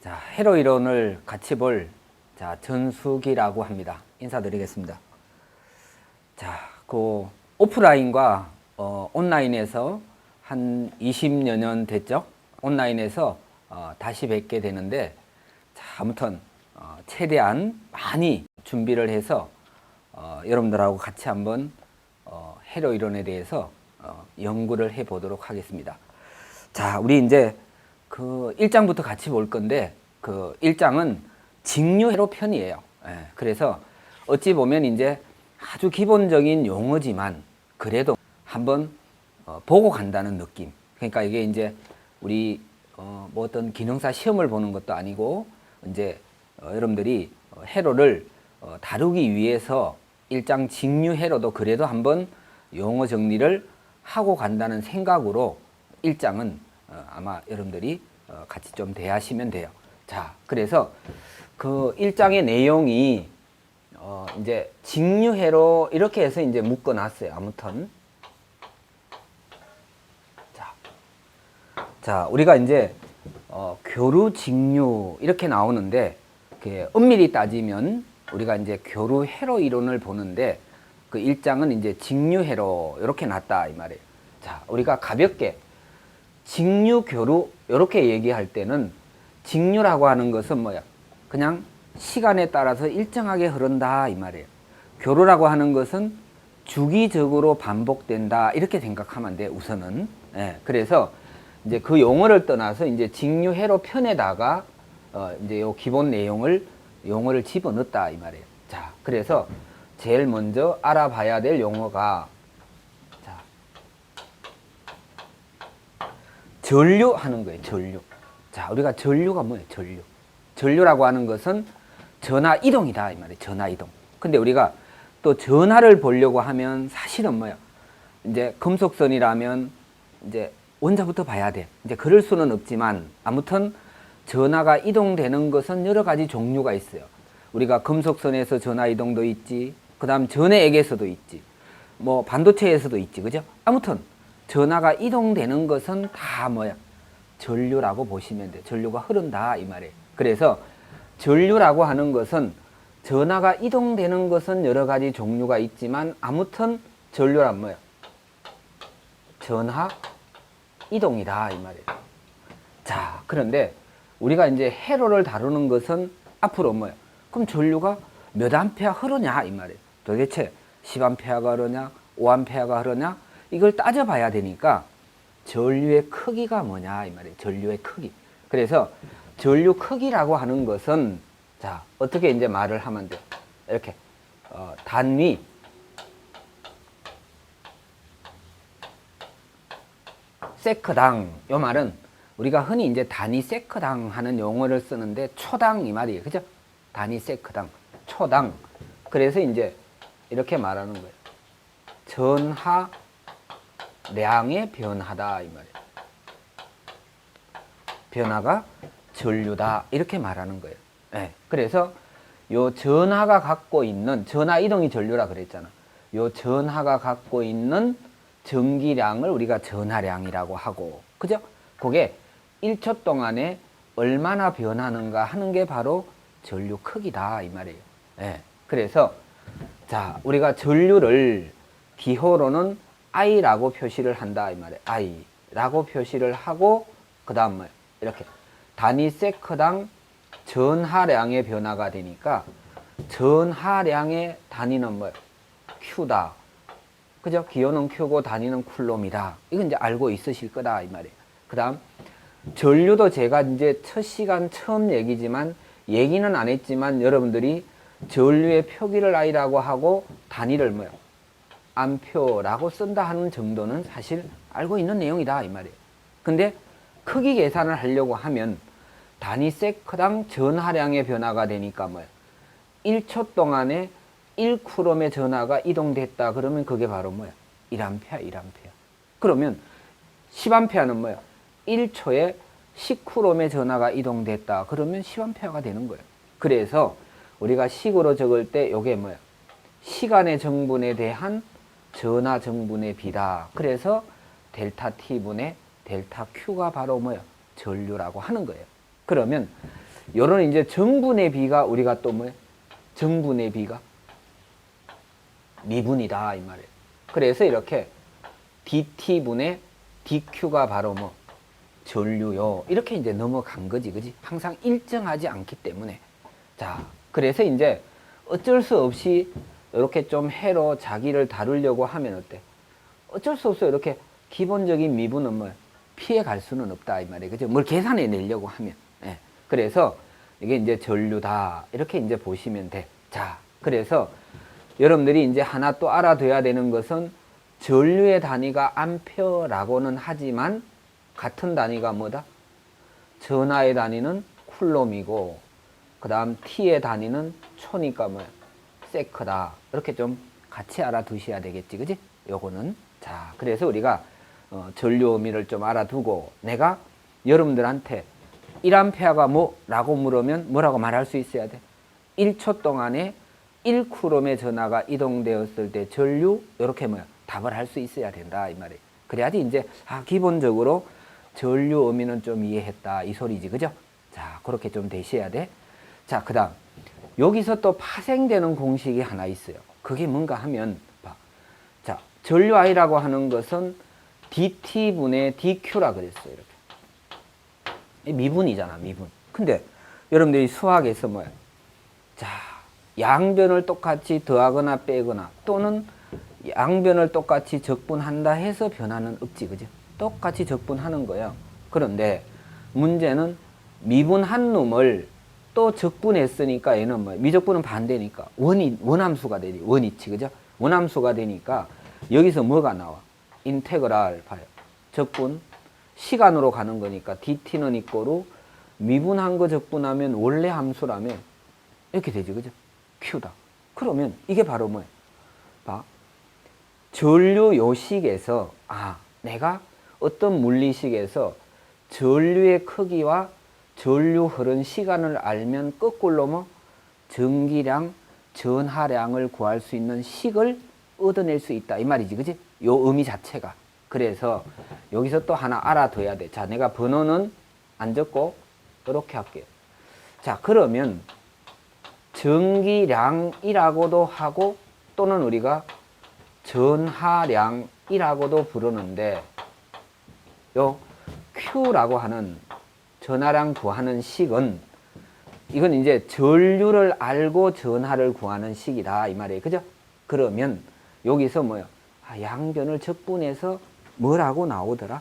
자, 회로 이론을 같이 볼 전수기라고 합니다. 인사드리겠습니다. 자, 그 오프라인과 온라인에서 한 20여 년 됐죠? 온라인에서 다시 뵙게 되는데, 자, 아무튼 최대한 많이 준비를 해서 여러분들하고 같이 한번 회로 이론에 대해서 연구를 해 보도록 하겠습니다. 자, 우리 이제 그 1장부터 같이 볼 건데, 그 1장은 직류회로 편이에요. 예, 그래서 어찌 보면 이제 아주 기본적인 용어지만 그래도 한번 보고 간다는 느낌. 그러니까 이게 이제 우리 뭐 어떤 기능사 시험을 보는 것도 아니고, 이제 여러분들이 회로를 다루기 위해서 1장 직류회로도 그래도 한번 용어 정리를 하고 간다는 생각으로 1장은 아마 여러분들이 같이 좀 대하시면 돼요. 자, 그래서 그 1장의 내용이 이제 직류회로 이렇게 해서 이제 묶어 놨어요. 아무튼. 자, 우리가 이제 교루 직류 이렇게 나오는데, 엄밀히 따지면 우리가 이제 교루회로 이론을 보는데, 그 1장은 이제 직류회로 이렇게 놨다 이 말이에요. 자, 우리가 가볍게 직류, 교루 이렇게 얘기할 때는 직류라고 하는 것은 뭐야? 그냥 시간에 따라서 일정하게 흐른다 이 말이에요. 교루라고 하는 것은 주기적으로 반복된다 이렇게 생각하면 돼, 우선은. 예, 그래서 이제 그 용어를 떠나서 이제 직류회로 편에다가 이제 요 기본 용어를 집어넣었다 이 말이에요. 자, 그래서 제일 먼저 알아봐야 될 용어가 전류하는 거예요. 전류. 자, 우리가 전류가 뭐예요? 전류. 전류라고 하는 것은 전하 이동이다 이 말이에요. 전하 이동. 근데 우리가 또 전하를 보려고 하면 사실은 뭐예요? 이제 금속선이라면 이제 원자부터 봐야 돼. 이제 그럴 수는 없지만 아무튼 전하가 이동되는 것은 여러 가지 종류가 있어요. 우리가 금속선에서 전하 이동도 있지. 그다음 전해액에서도 있지. 뭐 반도체에서도 있지. 그죠? 아무튼 전하가 이동되는 것은 다 뭐야? 전류라고 보시면 돼. 전류가 흐른다 이 말이에요. 그래서 전류라고 하는 것은 전하가 이동되는 것은 여러 가지 종류가 있지만 아무튼 전류란 뭐야? 전하 이동이다 이 말이에요. 자, 그런데 우리가 이제 회로를 다루는 것은 앞으로 뭐야? 그럼 전류가 몇 암페어 흐르냐 이 말이에요. 도대체 10암페어가 흐르냐? 5암페어가 흐르냐? 이걸 따져봐야 되니까 전류의 크기가 뭐냐 이 말이에요. 전류의 크기. 그래서 전류 크기라고 하는 것은, 자, 어떻게 이제 말을 하면 돼요? 이렇게 단위 세크당, 요 말은 우리가 흔히 이제 단위 세크당 하는 용어를 쓰는데 초당 이 말이에요. 그죠? 단위 세크당, 초당. 그래서 이제 이렇게 말하는 거예요. 전하량의 변화다 이 말이에요. 변화가 전류다 이렇게 말하는 거예요. 네. 그래서 요 전하가 갖고 있는 전하 이동이 전류라 그랬잖아. 요 전하가 갖고 있는 전기량을 우리가 전하량이라고 하고, 그죠? 그게 1초 동안에 얼마나 변하는가 하는 게 바로 전류 크기다 이 말이에요. 네. 그래서 자, 우리가 전류를 기호로는 I라고 표시를 한다 이 말이에요. I라고 표시를 하고, 그 다음 뭐예요? 이렇게 단위 세크당 전하량의 변화가 되니까 전하량의 단위는 뭐예요? Q다. 그죠? 기호는 Q고 단위는 쿨롬이다. 이건 이제 알고 있으실 거다 이 말이에요. 그 다음 전류도 제가 이제 첫 시간 처음 얘기지만 얘기는 안 했지만 여러분들이 전류의 표기를 I라고 하고 단위를 뭐예요? 암표라고 쓴다 하는 정도는 사실 알고 있는 내용이다 이 말이에요. 근데 크기 계산을 하려고 하면 단위 세크당 전하량의 변화가 되니까 뭐예요? 1초 동안에 1쿨롬의 전하가 이동됐다 그러면 그게 바로 뭐야? 1A. 그러면 10A는 뭐야? 1초에 10쿨롬의 전하가 이동됐다 그러면 10A가 되는 거예요. 그래서 우리가 식으로 적을 때 이게 뭐야? 시간의 정분에 대한 전하 정분의 비다. 그래서 델타 T분의 델타 Q가 바로 뭐야? 전류라고 하는 거예요. 그러면 요런 이제 정분의 비가 우리가 또 뭐예요? 정분의 비가 미분이다 이 말이에요. 그래서 이렇게 dt분의 dq가 바로 뭐 전류요. 이렇게 이제 넘어간 거지, 그지? 항상 일정하지 않기 때문에. 자, 그래서 이제 어쩔 수 없이 이렇게 좀 해로 자기를 다루려고 하면 어때? 어쩔 수 없어. 이렇게 기본적인 미분은 뭐 피해 갈 수는 없다 이 말이에요. 그죠? 뭘 계산해 내려고 하면. 예. 그래서 이게 이제 전류다. 이렇게 이제 보시면 돼. 자, 그래서 여러분들이 이제 하나 또 알아둬야 되는 것은 전류의 단위가 암페어라고는 하지만 같은 단위가 뭐다? 전하의 단위는 쿨롬이고 그 다음 T의 단위는 초니까 뭐야? 세크다. 이렇게 좀 같이 알아두셔야 되겠지, 그지? 요거는. 자, 그래서 우리가 전류 의미를 좀 알아두고 내가 여러분들한테 1암페어가 뭐라고 물으면 뭐라고 말할 수 있어야 돼? 1초 동안에 1쿨롬의 전하가 이동되었을 때 전류 이렇게 뭐야? 답을 할 수 있어야 된다 이 말이에요. 그래야지 이제 기본적으로 전류 의미는 좀 이해했다 이 소리지, 그죠? 자, 그렇게 좀 되셔야 돼. 자, 그 다음 여기서 또 파생되는 공식이 하나 있어요. 그게 뭔가 하면 봐. 자, 전류 I라고 하는 것은 dt분의 dq라 그랬어요. 이렇게 미분이잖아, 미분. 근데 여러분들이 수학에서 뭐야? 자, 양변을 똑같이 더하거나 빼거나 또는 양변을 똑같이 적분한다 해서 변화는 없지, 그죠? 똑같이 적분하는 거예요. 그런데 문제는 미분한 놈을 또 적분했으니까 얘는 뭐 미적분은 반대니까 원함수가 되니 원이치, 그죠? 원함수가 되니까 여기서 뭐가 나와? 인테그랄 봐요. 적분 시간으로 가는 거니까 dt는 이꼬로 미분한 거 적분하면 원래 함수라면 이렇게 되지, 그죠? q다. 그러면 이게 바로 뭐예요? 봐. 전류 요식에서 내가 어떤 물리식에서 전류의 크기와 전류 흐른 시간을 알면 거꾸로 뭐 전기량, 전하량을 구할 수 있는 식을 얻어낼 수 있다 이 말이지, 그지? 요 의미 자체가. 그래서 여기서 또 하나 알아둬야 돼. 자, 내가 번호는 안 적고 이렇게 할게요. 자, 그러면 전기량이라고도 하고 또는 우리가 전하량이라고도 부르는데 요 Q라고 하는 전하량 구하는 식은 이건 이제 전류를 알고 전하를 구하는 식이다 이 말이에요, 그죠? 그러면 여기서 뭐요? 양변을 적분해서 뭐라고 나오더라?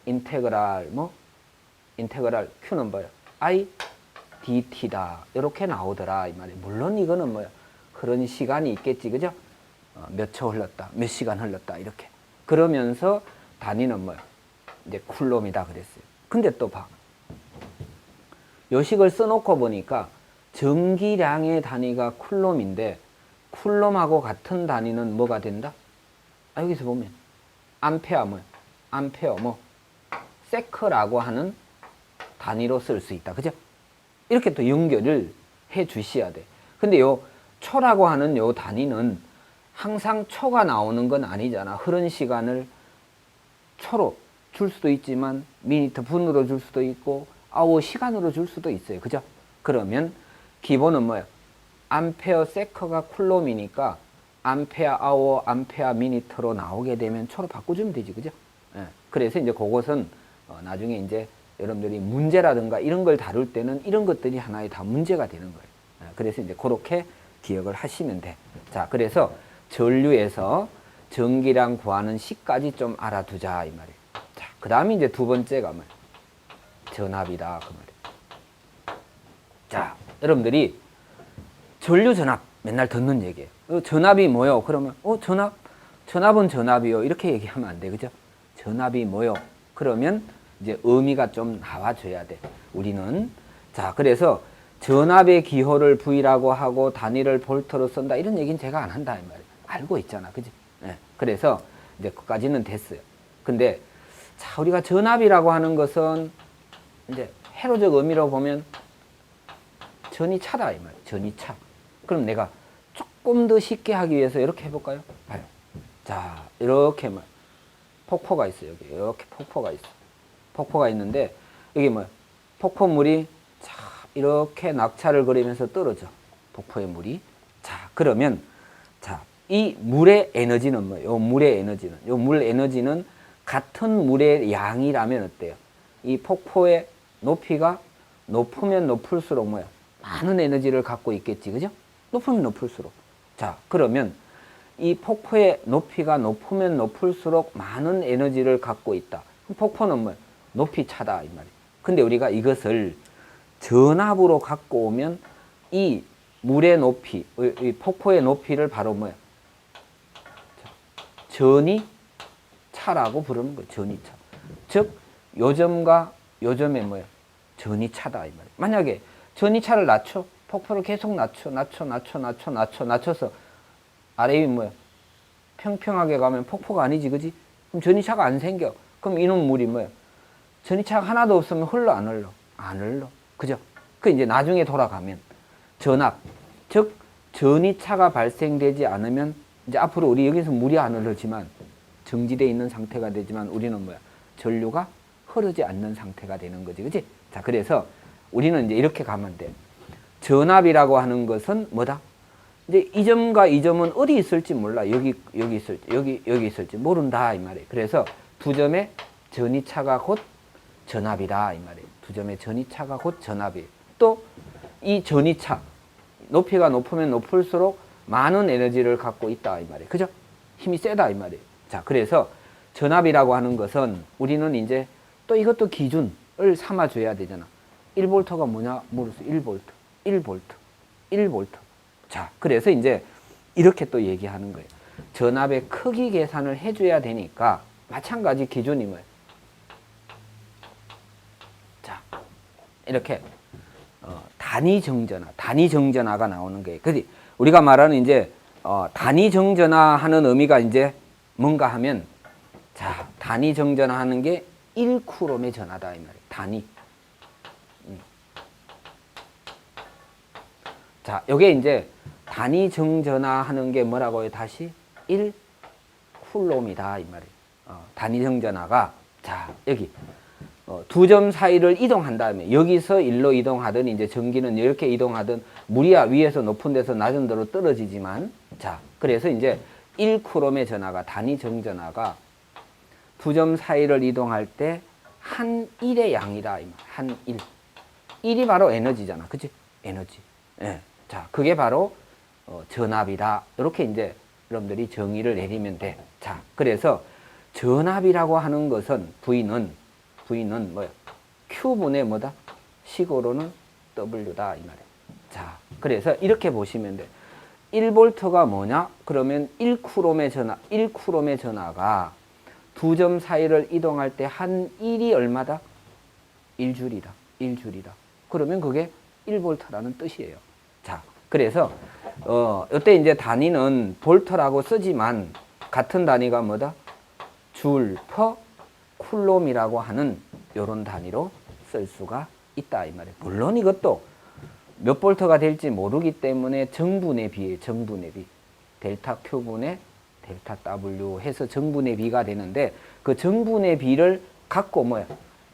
인테그랄 인테그랄 Q는 뭐요? I dt다 이렇게 나오더라 이 말이에요. 물론 이거는 뭐요? 그런 시간이 있겠지, 그죠? 몇 초 흘렀다, 몇 시간 흘렀다 이렇게. 그러면서 단위는 뭐요? 이제 쿨롬이다 그랬어요. 근데 또 봐. 요식을 써놓고 보니까 전기량의 단위가 쿨롬인데 쿨롬하고 같은 단위는 뭐가 된다? 여기서 보면 암페어 뭐야? 암페어 세크라고 하는 단위로 쓸 수 있다. 그죠? 이렇게 또 연결을 해 주셔야 돼. 근데 요 초라고 하는 요 단위는 항상 초가 나오는 건 아니잖아. 흐른 시간을 초로 줄 수도 있지만 미니트 분으로 줄 수도 있고 아워 시간으로 줄 수도 있어요. 그죠? 그러면 기본은 뭐야? 암페어 세커가 쿨롬이니까 암페어 아워, 암페어 미니트로 나오게 되면 초로 바꿔주면 되지. 그죠? 예. 그래서 이제 그것은 나중에 이제 여러분들이 문제라든가 이런 걸 다룰 때는 이런 것들이 하나의 다 문제가 되는 거예요. 예. 그래서 이제 그렇게 기억을 하시면 돼. 자, 그래서 전류에서 전기량 구하는 식까지 좀 알아두자 이 말이에요. 자, 그 다음에 이제 두 번째가 뭐야? 전압이다 그 말이에요. 자, 여러분들이 전류 전압 맨날 듣는 얘기예요. 전압이 뭐요? 그러면 전압은 전압이요 이렇게 얘기하면 안 돼, 그죠? 전압이 뭐요? 그러면 이제 의미가 좀 나와줘야 돼. 우리는 자, 그래서 전압의 기호를 V라고 하고 단위를 볼트로 쓴다 이런 얘기는 제가 안 한다 이 말이에요. 알고 있잖아, 그지? 네. 그래서 이제 그까지는 됐어요. 근데 자, 우리가 전압이라고 하는 것은 이제 회로적 의미로 보면 전이 차다 이 말이에요. 전이 차. 그럼 내가 조금 더 쉽게 하기 위해서 이렇게 해볼까요? 봐요. 자, 이렇게 폭포가 있어요. 여기 이렇게 폭포가 있어. 폭포가 있는데 여기 폭포물이 자 이렇게 낙차를 그리면서 떨어져. 폭포의 물이. 자, 그러면 자, 이 물의 에너지는 뭐예요? 요 물의 에너지는. 요 물 에너지는 같은 물의 양이라면 어때요? 이 폭포의 높이가 높으면 높을수록 뭐야? 많은 에너지를 갖고 있겠지. 그죠? 높으면 높을수록. 자, 그러면 이 폭포의 높이가 높으면 높을수록 많은 에너지를 갖고 있다. 폭포는 뭐야? 높이 차다. 이 말이에요. 근데 우리가 이것을 전압으로 갖고 오면 이 물의 높이, 이 폭포의 높이를 바로 뭐야? 전이차라고 부르는 거예요. 전이차. 즉, 요점과 요점의 뭐야? 전이차다. 이 말이에요. 만약에 전이차를 낮춰, 폭포를 계속 낮춰서 아래 위 뭐야? 평평하게 가면 폭포가 아니지, 그지? 그럼 전이차가 안 생겨. 그럼 이놈 물이 뭐야? 전이차가 하나도 없으면 흘러, 안 흘러? 안 흘러. 그죠? 그 이제 나중에 돌아가면 전압, 즉 전이차가 발생되지 않으면 이제 앞으로 우리 여기서 물이 안 흐르지만 정지되어 있는 상태가 되지만 우리는 뭐야? 전류가 흐르지 않는 상태가 되는 거지, 그지? 자, 그래서 우리는 이제 이렇게 가면 돼. 전압이라고 하는 것은 뭐다? 이제 이 점과 이 점은 어디 있을지 몰라. 여기 있을지, 여기 있을지 모른다 이 말이에요. 그래서 두 점의 전이차가 곧 전압이다 이 말이에요. 두 점의 전이차가 곧 전압이에요. 또 이 전이차, 높이가 높으면 높을수록 많은 에너지를 갖고 있다 이 말이에요. 그죠? 힘이 세다 이 말이에요. 자, 그래서 전압이라고 하는 것은 우리는 이제 또 이것도 기준을 삼아줘야 되잖아. 1볼트가 뭐냐? 물어서 1볼트. 자, 그래서 이제 이렇게 또 얘기하는 거예요. 전압의 크기 계산을 해줘야 되니까 마찬가지 기준이 뭐예요? 자, 이렇게 단위 정전화가 나오는 거예요. 그지? 우리가 말하는 이제 단위 정전화 하는 의미가 이제 뭔가 하면 자, 단위 정전화 하는 게 1쿠롬의 전하다 이 말이에요. 단위. 자, 요게 이제 단위 정전화 하는 게 뭐라고요? 다시 1쿨롬이다 이 말이에요. 단위 정전화가 자, 여기 두 점 사이를 이동한 다음에 여기서 일로 이동하든 이제 전기는 이렇게 이동하든 물이 위에서 높은 데서 낮은 데로 떨어지지만 자, 그래서 이제 1쿠롬의 전하가 단위 정전화가 두 점 사이를 이동할 때 한 1의 양이다. 한 1. 1이 바로 에너지잖아. 그치? 에너지. 예. 자, 그게 바로 전압이다. 이렇게 이제 여러분들이 정의를 내리면 돼. 자, 그래서 전압이라고 하는 것은 V는 뭐야? Q분의 뭐다? 식으로는 W다. 이 말이에요. 자, 그래서 이렇게 보시면 돼. 1볼트가 뭐냐? 그러면 1쿠롬의 전하가 두 점 사이를 이동할 때 한 1이 얼마다? 1줄이다. 그러면 그게 1볼트라는 뜻이에요. 자, 그래서 이때 이제 단위는 볼트라고 쓰지만 같은 단위가 뭐다? 줄, 퍼, 쿨롬이라고 하는 이런 단위로 쓸 수가 있다 이 말이에요. 물론 이것도 몇 볼트가 될지 모르기 때문에 정분의 비에 정분의 비. 델타 Q분의 델타 W 해서 정분의 비가 되는데 그 정분의 비를 갖고 뭐야?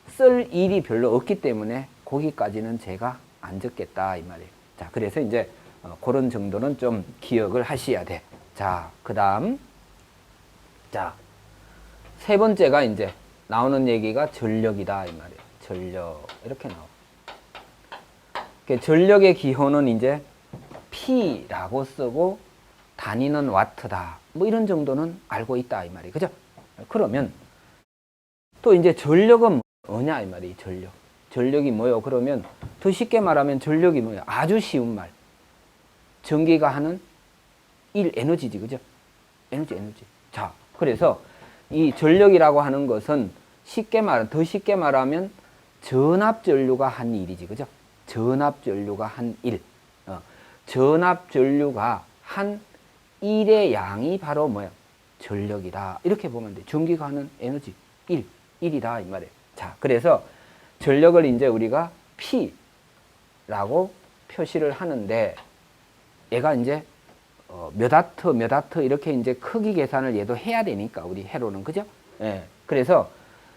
쓸 일이 별로 없기 때문에 거기까지는 제가 안 적겠다 이 말이에요. 자, 그래서 이제 그런 정도는 좀 기억을 하셔야 돼. 자, 그 다음 자, 세 번째가 이제 나오는 얘기가 전력이다 이 말이에요. 전력 이렇게 나와. 전력의 기호는 이제 P라고 쓰고 단위는 와트다. 뭐 이런 정도는 알고 있다 이 말이에요. 그죠? 그러면 또 이제 전력은 뭐냐 이 말이에요. 전력이 뭐요? 그러면 더 쉽게 말하면 전력이 뭐예요? 아주 쉬운 말. 전기가 하는 에너지지. 그죠? 에너지. 자, 그래서 이 전력이라고 하는 것은 더 쉽게 말하면 전압 전류가 한 일이지. 그죠? 전압 전류가 한 일. 전압 전류가 한 1의 양이 바로 뭐야? 전력이다. 이렇게 보면 돼. 전기가 하는 에너지 1이다 이 말이에요. 자, 그래서 전력을 이제 우리가 P라고 표시를 하는데 얘가 이제 몇 와트 이렇게 이제 크기 계산을 얘도 해야 되니까 우리 해로는 그죠? 예. 그래서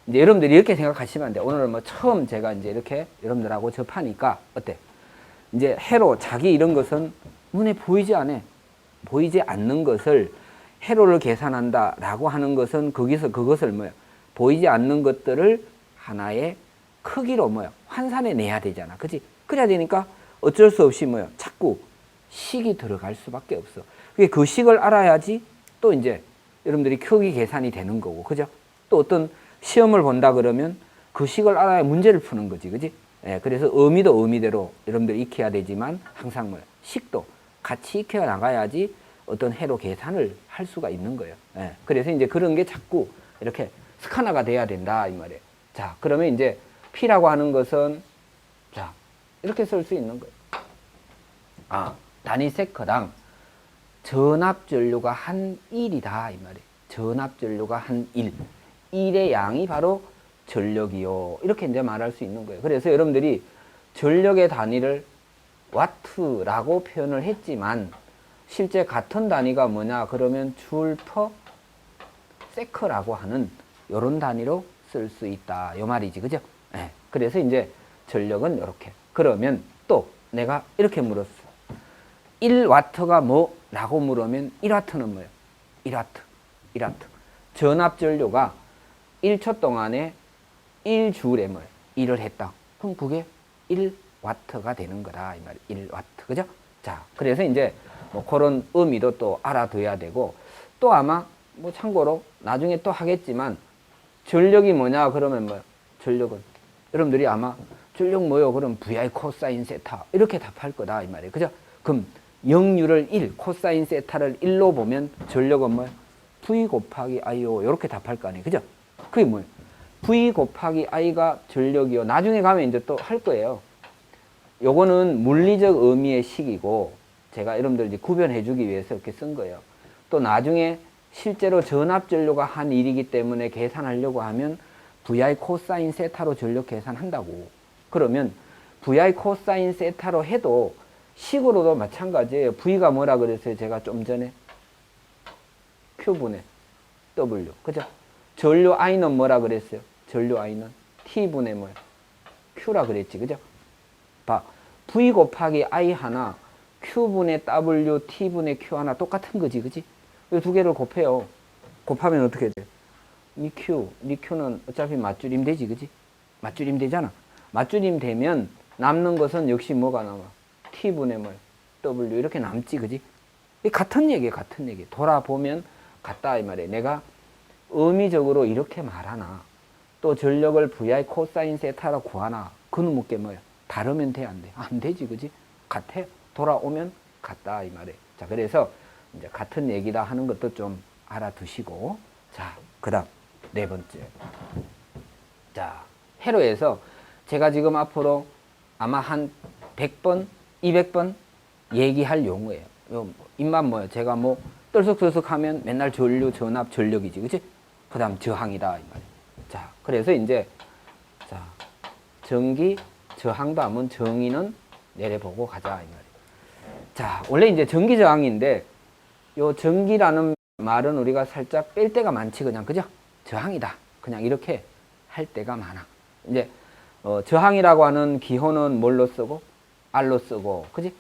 이제 여러분들이 이렇게 생각하시면 안 돼. 오늘 뭐 처음 제가 이제 이렇게 여러분들하고 접하니까 어때? 이제 해로 자기 이런 것은 눈에 보이지 않아. 보이지 않는 것을 해로를 계산한다라고 하는 것은 거기서 그것을 뭐야? 보이지 않는 것들을 하나의 크기로 뭐야? 환산해 내야 되잖아. 그지? 그래야 되니까 어쩔 수 없이 뭐야? 자꾸 식이 들어갈 수밖에 없어. 그 식을 알아야지 또 이제 여러분들이 크기 계산이 되는 거고. 그죠? 또 어떤 시험을 본다 그러면 그 식을 알아야 문제를 푸는 거지. 그지? 예, 그래서 의미도 의미대로 여러분들이 익혀야 되지만 항상 뭐야? 식도 같이 익혀 나가야지 어떤 해로 계산을 할 수가 있는 거예요. 예, 그래서 이제 그런 게 자꾸 이렇게 습관화가 돼야 된다 이 말이에요. 자, 그러면 이제 P라고 하는 것은 자 이렇게 쓸 수 있는 거예요. 아, 단위 세커당 전압 전류가 한 1이다 이 말이에요. 전압 전류가 한 1. 1의 양이 바로 전력이요. 이렇게 이제 말할 수 있는 거예요. 그래서 여러분들이 전력의 단위를 와트라고 표현을 했지만 실제 같은 단위가 뭐냐 그러면 줄 퍼 세커라고 하는 이런 단위로 쓸 수 있다 이 말이지. 그죠? 네. 그래서 이제 전력은 이렇게. 그러면 또 내가 이렇게 물었어. 1와트가 뭐라고 물으면 1와트는 뭐예요? 1와트. 전압 전류가 1초 동안에 1줄에 뭐예요? 1을 했다. 그럼 그게 1와트가 되는 거다 이 말이에요. 1와트. 그죠? 자, 그래서 이제 뭐 그런 의미도 또 알아둬야 되고 또 아마 뭐 참고로 나중에 또 하겠지만 전력이 뭐냐 그러면 뭐 전력은 여러분들이 아마 전력 뭐요? 그럼 VI 코사인 세타 이렇게 답할 거다 이 말이에요. 그죠? 그럼 역류를 1, 코사인 세타를 1로 보면 전력은 뭐예요? V 곱하기 I요. 이렇게 답할 거 아니에요. 그죠? 그게 뭐예요? V 곱하기 I가 전력이요. 나중에 가면 이제 또 할 거예요. 요거는 물리적 의미의 식이고 제가 여러분들 이제 구별해 주기 위해서 이렇게 쓴 거예요. 또 나중에 실제로 전압 전류가 한 1이기 때문에 계산하려고 하면 VI 코사인 세타로 전력 계산한다고. 그러면 VI 코사인 세타로 해도 식으로도 마찬가지예요. V가 뭐라 그랬어요? 제가 좀 전에 Q분의 W. 그죠? 전류 I는 뭐라 그랬어요? 전류 I는 T분의 뭐야? Q라 그랬지. 그죠? 봐. V 곱하기 I 하나 Q분의 W, T분의 Q 하나 똑같은 거지. 그지? 이 두 개를 곱해요. 곱하면 어떻게 돼? 니 Q는 어차피 맞줄임 되지. 그지? 맞줄임 되잖아. 맞줄임 되면 남는 것은 역시 뭐가 남아? T분의 뭐 W 이렇게 남지. 그지? 같은 얘기예요. 같은 얘기. 돌아보면 같다 이 말이에요. 내가 의미적으로 이렇게 말하나 또 전력을 VI 코사인 세타로 구하나 그는 묻게 뭐야? 다르면 돼? 안 돼? 안 되지. 그지? 같아. 돌아오면 같다 이 말이에요. 자, 그래서 이제 같은 얘기다 하는 것도 좀 알아두시고 자, 그 다음 네 번째. 자, 회로에서 제가 지금 앞으로 아마 한 100번, 200번 얘기할 용어예요. 입만 뭐예요? 제가 뭐 떨썩떨썩 하면 맨날 전류, 전압, 전력이지. 그치? 그 다음 저항이다. 이 말이에요. 자, 그래서 이제, 자, 전기, 저항도 하면 정의는 내려보고 가자. 이 말이에요. 자, 원래 이제 전기 저항인데, 요 전기라는 말은 우리가 살짝 뺄 때가 많지. 그냥, 그죠? 저항이다. 그냥 이렇게 할 때가 많아. 이제, 저항이라고 하는 기호는 뭘로 쓰고? R로 쓰고, 그지?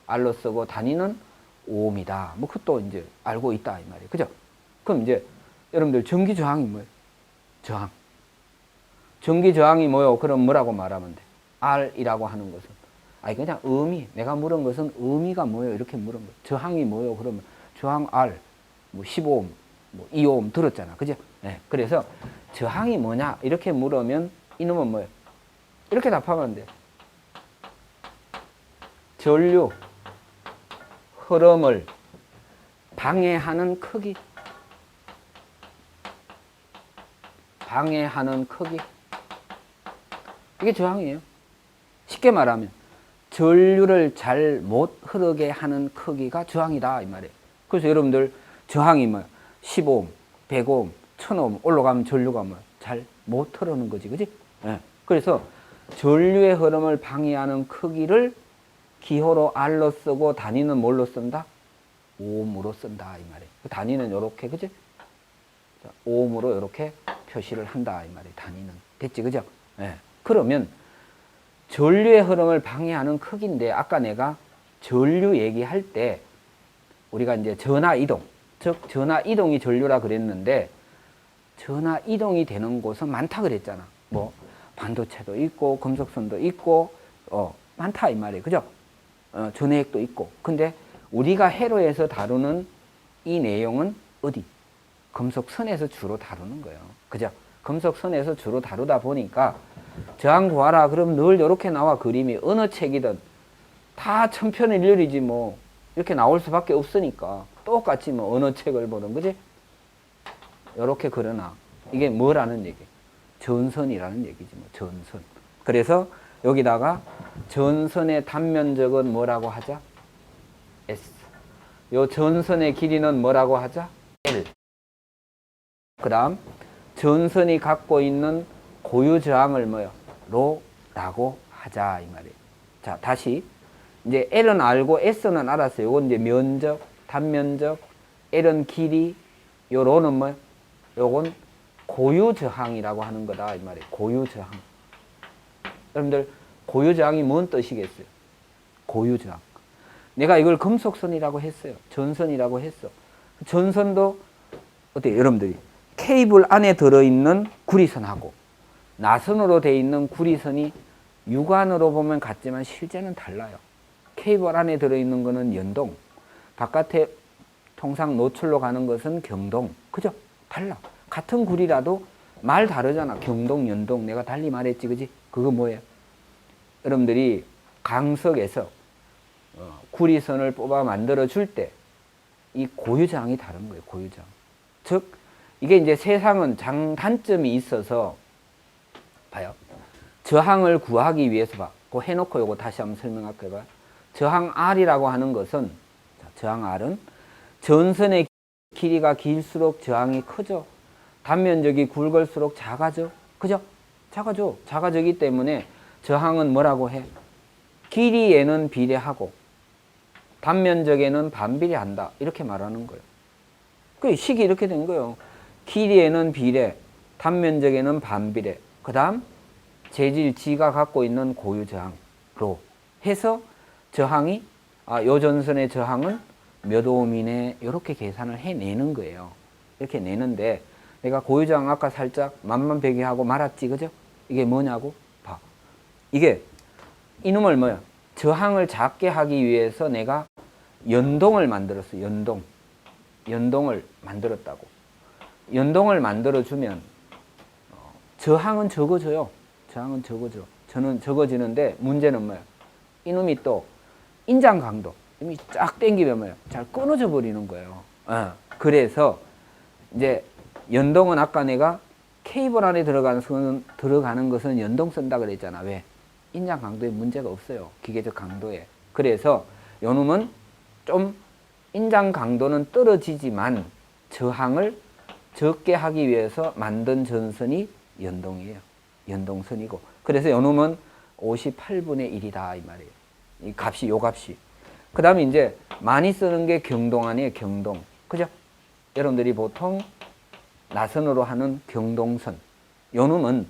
R로 쓰고, 단위는 오음이다. 뭐, 그것도 이제 알고 있다. 이 말이에요. 그죠? 그럼 이제, 여러분들, 전기 저항이 뭐예요? 저항. 전기 저항이 뭐요? 그럼 뭐라고 말하면 돼? R이라고 하는 것은. 아니, 그냥 의미. 내가 물은 것은 의미가 뭐예요? 이렇게 물은 거예요. 저항이 뭐예요? 그러면 저항 R, 뭐 15옴, 뭐 2옴 들었잖아. 그죠? 네. 그래서 저항이 뭐냐? 이렇게 물으면 이놈은 뭐예요? 이렇게 답하면 안 돼. 전류 흐름을 방해하는 크기. 방해하는 크기. 이게 저항이에요. 쉽게 말하면 전류를 잘 못 흐르게 하는 크기가 저항이다 이 말이에요. 그래서 여러분들 저항이 뭐 15옴, 100옴, 1000옴 올라가면 전류가 뭐 잘 못 흐르는 거지. 그지? 네. 그래서 전류의 흐름을 방해하는 크기를 기호로 R로 쓰고 단위는 뭘로 쓴다? 오음으로 쓴다 이 말이에요. 단위는 이렇게 그지? 오음으로 이렇게 표시를 한다 이 말이에요. 단위는 됐지 그죠? 네. 그러면 전류의 흐름을 방해하는 크기인데 아까 내가 전류 얘기할 때 우리가 이제 전하 이동, 즉 전하 이동이 전류라 그랬는데 전하 이동이 되는 곳은 많다 그랬잖아. 뭐 반도체도 있고 금속선도 있고 많다 이 말이에요. 그죠? 전해액도 있고. 근데 우리가 회로에서 다루는 이 내용은 어디? 금속선에서 주로 다루는 거예요. 그죠? 금속선에서 주로 다루다 보니까 저항 구하라 그럼 늘 이렇게 나와. 그림이 어느 책이든 다 천편일률이지 뭐 이렇게 나올 수밖에 없으니까 똑같이 뭐 어느 책을 보든 그지? 이렇게 그러나 이게 뭐라는 얘기? 전선이라는 얘기지 뭐 전선. 그래서 여기다가 전선의 단면적은 뭐라고 하자? S. 요 전선의 길이는 뭐라고 하자? L. 그 다음 전선이 갖고 있는 고유 저항을 뭐요? 로라고 하자 이 말이에요. 자 다시 이제 L은 알고 S는 알았어요. 요건 이제 면적, 단면적, L은 길이, 요 로는 뭐요? 요건 고유 저항이라고 하는 거다 이 말이에요. 고유 저항. 여러분들 고유 저항이 뭔 뜻이겠어요? 고유 저항. 내가 이걸 금속선이라고 했어요. 전선이라고 했어. 전선도 어때요? 여러분들이 케이블 안에 들어있는 구리선하고 나선으로 되어 있는 구리선이 육안으로 보면 같지만 실제는 달라요. 케이블 안에 들어있는 거는 연동, 바깥에 통상 노출로 가는 것은 경동. 그죠? 달라. 같은 구리라도 말 다르잖아. 경동, 연동. 내가 달리 말했지, 그지? 그거 뭐예요? 여러분들이 강석에서 구리선을 뽑아 만들어 줄 때 이 고유저항이 다른 거예요. 고유저항. 즉 이게 이제 세상은 장단점이 있어서 봐요. 저항을 구하기 위해서 봐. 그거 해놓고 요거 다시 한번 설명할게요. 저항 R이라고 하는 것은 저항 R은 전선의 길이가 길수록 저항이 크죠. 단면적이 굵을수록 작아져. 그죠? 작아져. 작아지기 때문에 저항은 뭐라고 해? 길이에는 비례하고 단면적에는 반비례한다. 이렇게 말하는 거예요. 그 식이 이렇게 된 거예요. 길이에는 비례, 단면적에는 반비례. 그 다음 재질 G가 갖고 있는 고유 저항로 해서 저항이 요 전선의 저항은 몇 오hm 이내 이렇게 계산을 해내는 거예요. 이렇게 내는데 내가 고유 저항 아까 살짝 만만배기하고 말았지, 그죠? 이게 뭐냐고? 봐. 이게 이놈을 뭐야? 저항을 작게 하기 위해서 내가 연동을 만들었어. 연동을 만들었다고. 연동을 만들어주면 저항은 적어져요. 저항은 적어져. 저는 적어지는데 문제는 뭐야? 이놈이 또 인장 강도 이미 쫙 당기면 뭐야? 잘 끊어져 버리는 거예요. 그래서 이제 연동은 아까 내가 케이블 안에 들어가는 것은 연동 쓴다 그랬잖아. 왜? 인장 강도에 문제가 없어요. 기계적 강도에. 그래서 요놈은 좀 인장 강도는 떨어지지만 저항을 적게 하기 위해서 만든 전선이 연동이에요. 연동선이고. 그래서 요놈은 58분의 1이다 이 말이에요. 이 값이 요 값이. 그 다음에 이제 많이 쓰는 게 경동 아니에요. 경동. 그죠? 여러분들이 보통 나선으로 하는 경동선. 요놈은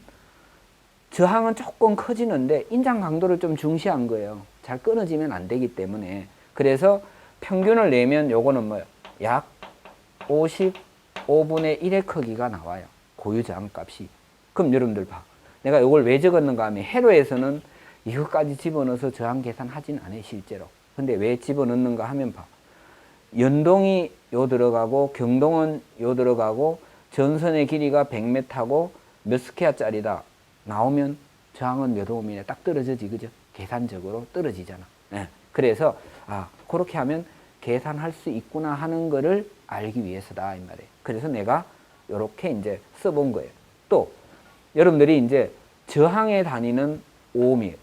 저항은 조금 커지는데 인장 강도를 좀 중시한 거예요. 잘 끊어지면 안 되기 때문에. 그래서 평균을 내면 요거는 뭐예요? 약 55분의 1의 크기가 나와요. 고유 저항 값이. 그럼 여러분들 봐. 내가 요걸 왜 적었는가 하면 회로에서는 이것까지 집어넣어서 저항 계산하진 않아요. 실제로. 근데 왜 집어넣는가 하면 봐. 연동이 요 들어가고 경동은 요 들어가고 전선의 길이가 100m고 몇 스퀘어짜리다 나오면 저항은 몇 오음이네 딱 떨어지지, 그죠? 계산적으로 떨어지잖아. 네. 그래서 그렇게 하면 계산할 수 있구나 하는 거를 알기 위해서다 이 말이에요. 그래서 내가 이렇게 이제 써본 거예요. 또 여러분들이 이제 저항의 단위는 오음이에요.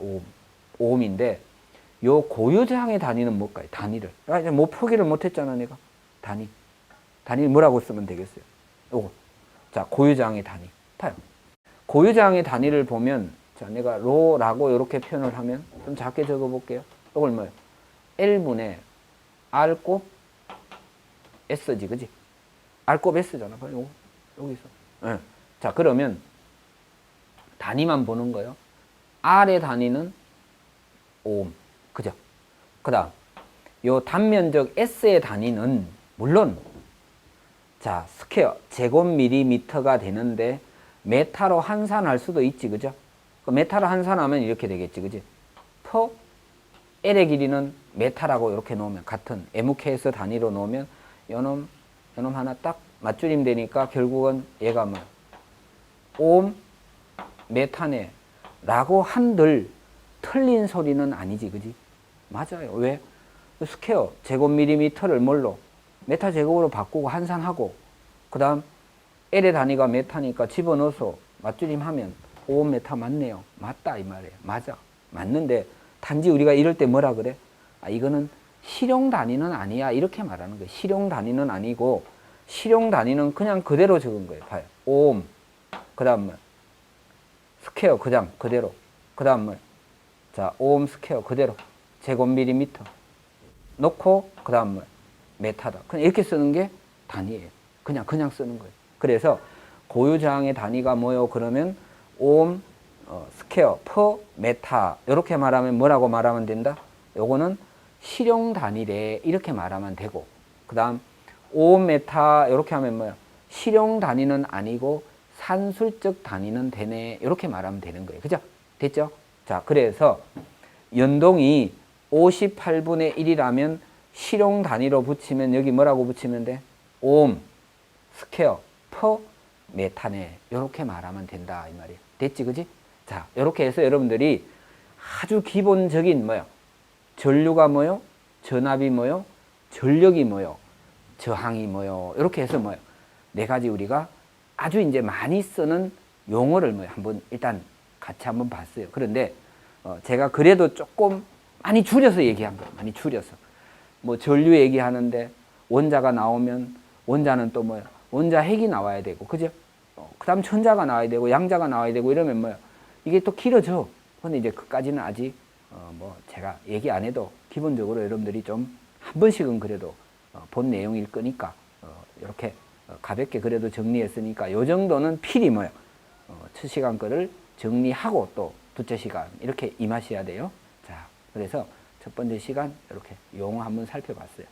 오음인데 요 고유 저항의 단위는 뭘까요? 단위를. 이제 뭐 표기를 못했잖아 내가. 단위 뭐라고 쓰면 되겠어요? 요거. 자, 고유 저항의 단위. 봐요. 고유 저항의 단위를 보면 자, 내가 로라고 이렇게 표현을 하면 좀 작게 적어 볼게요. 이걸 뭐예요? L분의 R곱 S지, 그지? R곱 S잖아. 요거, 여기서. 자, 그러면 단위만 보는 거예요. R의 단위는 오hm. 그죠? 그 다음, 요 단면적 S의 단위는 물론 자, 스퀘어, 제곱밀리미터가 되는데 메타로 환산할 수도 있지, 그죠? 메타로 환산하면 이렇게 되겠지, 그지? 퍼 L의 길이는 메타라고 이렇게 놓으면 같은 MKS 단위로 놓으면 요놈 하나 딱 맞줄임 되니까 결국은 얘가 뭐 오hm 메타네 라고 한들 틀린 소리는 아니지, 그지? 맞아요. 왜? 스퀘어 제곱밀리미터를 뭘로? 메타 제곱으로 바꾸고 환산하고 그 다음 L의 단위가 메타니까 집어넣어서 맞줄임 하면 5옴 메타 맞네요. 맞다 이 말이에요. 맞아. 맞는데 단지 우리가 이럴 때 뭐라 그래? 아, 이거는 실용 단위는 아니야. 이렇게 말하는 거예요. 실용 단위는 아니고 실용 단위는 그냥 그대로 적은 거예요. 봐요. 5옴 그 다음 뭐 스퀘어 그대로 그 다음 뭐 자 5옴 스퀘어 그대로 제곱밀리미터 놓고 그 다음 뭐 메타다. 그냥 이렇게 쓰는 게 단위예요. 그냥 쓰는 거예요. 그래서 고유저항의 단위가 뭐요? 그러면 오hm 스퀘어 퍼 메타 이렇게 말하면 뭐라고 말하면 된다? 요거는 실용 단위래 이렇게 말하면 되고 그 다음 오hm 메타 이렇게 하면 뭐야? 실용 단위는 아니고 산술적 단위는 되네 이렇게 말하면 되는 거예요. 그죠? 됐죠? 자, 그래서 연동이 58분의 1이라면 실용 단위로 붙이면 여기 뭐라고 붙이면 돼? 오hm 스퀘어 퍼 메타네 이렇게 말하면 된다 이 말이에요. 됐지, 그지? 자, 이렇게 해서 여러분들이 아주 기본적인 뭐요? 전류가 뭐요? 전압이 뭐요? 전력이 뭐요? 저항이 뭐요? 이렇게 해서 뭐요? 네 가지 우리가 아주 이제 많이 쓰는 용어를 뭐요? 한번 일단 같이 한번 봤어요. 그런데 제가 그래도 조금 많이 줄여서 얘기한 거예요. 많이 줄여서. 뭐 전류 얘기하는데 원자가 나오면 원자는 또 뭐야? 원자 핵이 나와야 되고, 그죠? 그 다음 천자가 나와야 되고, 양자가 나와야 되고, 이러면 뭐야? 이게 또 길어져. 근데 이제 그까지는 아직, 뭐 제가 얘기 안 해도 기본적으로 여러분들이 좀 한 번씩은 그래도 본 내용일 거니까, 이렇게 가볍게 그래도 정리했으니까, 요 정도는 필히 뭐야? 첫 시간 거를 정리하고 또 둘째 시간 이렇게 임하셔야 돼요. 자, 그래서 첫 번째 시간 이렇게 용어 한번 살펴봤어요.